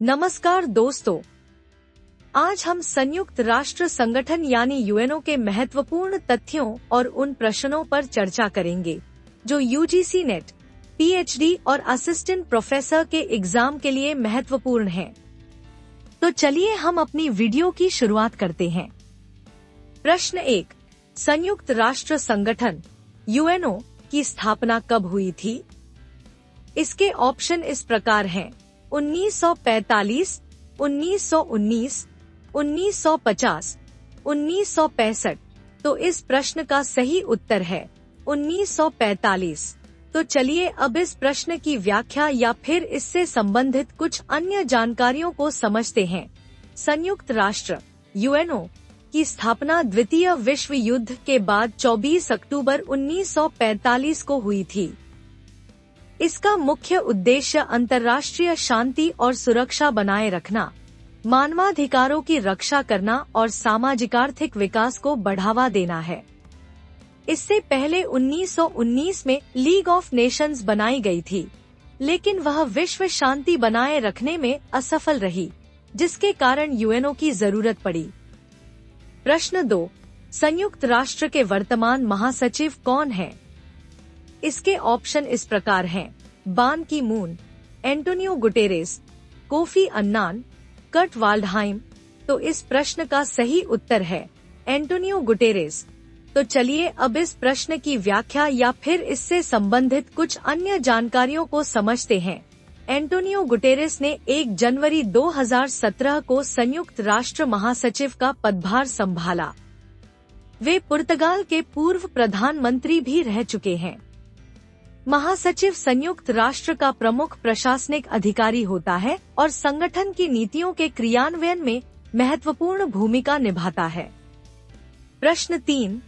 नमस्कार दोस्तों, आज हम संयुक्त राष्ट्र संगठन यानी यूएनओ के महत्वपूर्ण तथ्यों और उन प्रश्नों पर चर्चा करेंगे जो यूजीसी नेट, पीएचडी और असिस्टेंट प्रोफेसर के एग्जाम के लिए महत्वपूर्ण हैं। तो चलिए हम अपनी वीडियो की शुरुआत करते हैं। प्रश्न 1, संयुक्त राष्ट्र संगठन यूएनओ की स्थापना कब हुई थी? इसके ऑप्शन इस प्रकार हैं: 1945, 1919, 1950, 1965। तो इस प्रश्न का सही उत्तर है 1945। तो चलिए अब इस प्रश्न की व्याख्या या फिर इससे संबंधित कुछ अन्य जानकारियों को समझते हैं। संयुक्त राष्ट्र यूएनओ की स्थापना द्वितीय विश्व युद्ध के बाद 24 अक्टूबर 1945 को हुई थी। इसका मुख्य उद्देश्य अंतर्राष्ट्रीय शांति और सुरक्षा बनाए रखना, मानवाधिकारों की रक्षा करना और सामाजिक आर्थिक विकास को बढ़ावा देना है। इससे पहले 1919 में लीग ऑफ नेशंस बनाई गई थी, लेकिन वह विश्व शांति बनाए रखने में असफल रही, जिसके कारण यूएनओ की जरूरत पड़ी। प्रश्न 2, संयुक्त राष्ट्र के वर्तमान महासचिव कौन हैं? इसके ऑप्शन इस प्रकार हैं: Ban Ki Moon, Antonio Guterres, Kofi Annan, Kurt Waldheim. तो इस प्रश्न का सही उत्तर है एंटोनियो गुटेरेस। तो चलिए अब इस प्रश्न की व्याख्या या फिर इससे संबंधित कुछ अन्य जानकारियों को समझते हैं। एंटोनियो गुटेरेस ने 1 जनवरी 2017 को संयुक्त राष्ट्र महासचिव का पदभार संभाला। वे पुर्तगाल के पूर्व प्रधानमंत्री भी रह चुके हैं। महासचिव संयुक्त राष्ट्र का प्रमुख प्रशासनिक अधिकारी होता है और संगठन की नीतियों के क्रियान्वयन में महत्वपूर्ण भूमिका निभाता है। प्रश्न 3,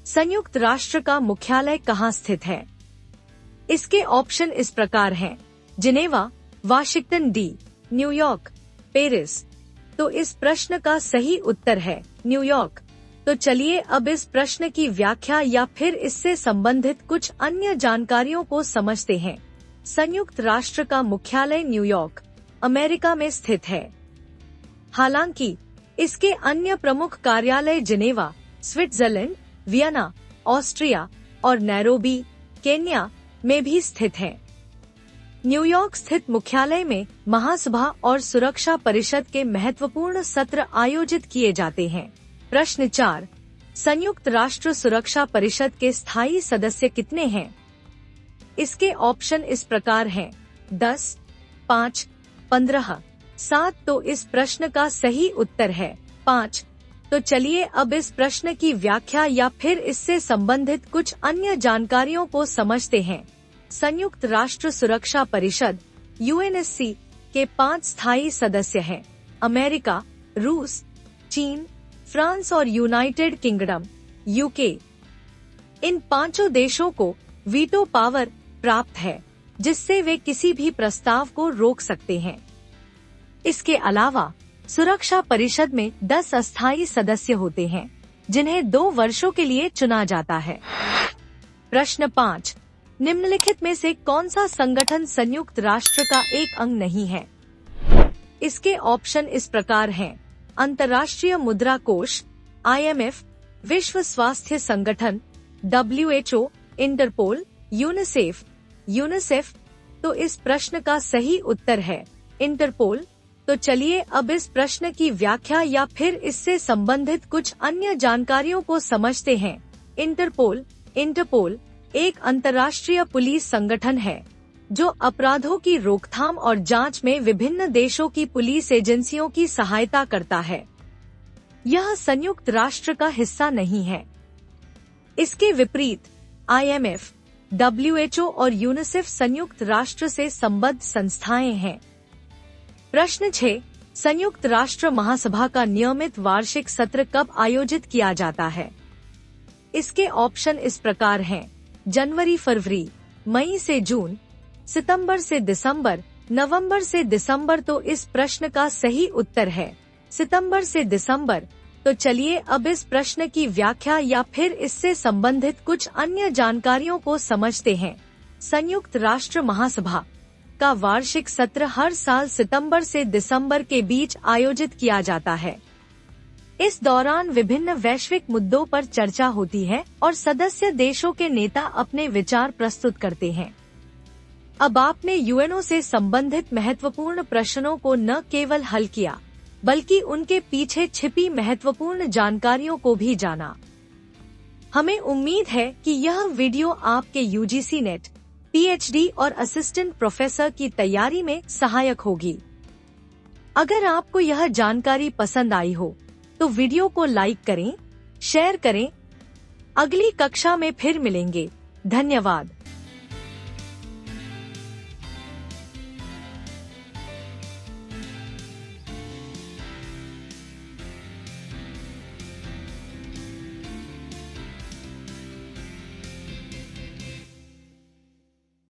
संयुक्त राष्ट्र का मुख्यालय कहाँ स्थित है? इसके ऑप्शन इस प्रकार हैं: Geneva, Washington D, New York, Paris. तो इस प्रश्न का सही उत्तर है न्यूयॉर्क। तो चलिए अब इस प्रश्न की व्याख्या या फिर इससे संबंधित कुछ अन्य जानकारियों को समझते हैं। संयुक्त राष्ट्र का मुख्यालय न्यूयॉर्क, अमेरिका में स्थित है। हालांकि इसके अन्य प्रमुख कार्यालय जिनेवा, स्विट्जरलैंड, वियना, ऑस्ट्रिया और नैरोबी, केन्या में भी स्थित है। न्यूयॉर्क स्थित मुख्यालय में महासभा और सुरक्षा परिषद के महत्वपूर्ण सत्र आयोजित किए जाते हैं। प्रश्न 4, संयुक्त राष्ट्र सुरक्षा परिषद के स्थायी सदस्य कितने हैं? इसके ऑप्शन इस प्रकार हैं: 10, 5, 15, 7। तो इस प्रश्न का सही उत्तर है 5। तो चलिए अब इस प्रश्न की व्याख्या या फिर इससे संबंधित कुछ अन्य जानकारियों को समझते हैं। संयुक्त राष्ट्र सुरक्षा परिषद यूएनएससी के 5 स्थायी सदस्य हैं: अमेरिका, रूस, चीन, फ्रांस और यूनाइटेड किंगडम यूके। इन 5 देशों को वीटो पावर प्राप्त है, जिससे वे किसी भी प्रस्ताव को रोक सकते हैं। इसके अलावा सुरक्षा परिषद में 10 अस्थायी सदस्य होते हैं, जिन्हें 2 वर्षों के लिए चुना जाता है। प्रश्न 5, निम्नलिखित में से कौन सा संगठन संयुक्त राष्ट्र का एक अंग नहीं है? इसके ऑप्शन इस प्रकार हैं: अंतर्राष्ट्रीय मुद्रा कोष, IMF, विश्व स्वास्थ्य संगठन, WHO, इंटरपोल, यूनिसेफ। तो इस प्रश्न का सही उत्तर है इंटरपोल। तो चलिए अब इस प्रश्न की व्याख्या या फिर इससे संबंधित कुछ अन्य जानकारियों को समझते हैं। इंटरपोल एक अंतर्राष्ट्रीय पुलिस संगठन है जो अपराधों की रोकथाम और जांच में विभिन्न देशों की पुलिस एजेंसियों की सहायता करता है। यह संयुक्त राष्ट्र का हिस्सा नहीं है। इसके विपरीत IMF, WHO और यूनिसेफ संयुक्त राष्ट्र से संबद्ध संस्थाएं हैं। प्रश्न 6, संयुक्त राष्ट्र महासभा का नियमित वार्षिक सत्र कब आयोजित किया जाता है? इसके ऑप्शन इस प्रकार हैं: जनवरी फरवरी, मई से जून, सितंबर से दिसंबर, नवंबर से दिसंबर। तो इस प्रश्न का सही उत्तर है सितंबर से दिसंबर। तो चलिए अब इस प्रश्न की व्याख्या या फिर इससे संबंधित कुछ अन्य जानकारियों को समझते हैं। संयुक्त राष्ट्र महासभा का वार्षिक सत्र हर साल सितंबर से दिसंबर के बीच आयोजित किया जाता है। इस दौरान विभिन्न वैश्विक मुद्दों पर चर्चा होती है और सदस्य देशों के नेता अपने विचार प्रस्तुत करते हैं। अब आपने यूएनओ से संबंधित महत्वपूर्ण प्रश्नों को न केवल हल किया, बल्कि उनके पीछे छिपी महत्वपूर्ण जानकारियों को भी जाना। हमें उम्मीद है कि यह वीडियो आपके यूजीसी नेट, पीएचडी और असिस्टेंट प्रोफेसर की तैयारी में सहायक होगी। अगर आपको यह जानकारी पसंद आई हो तो वीडियो को लाइक करें, शेयर करें। अगली कक्षा में फिर मिलेंगे। धन्यवाद।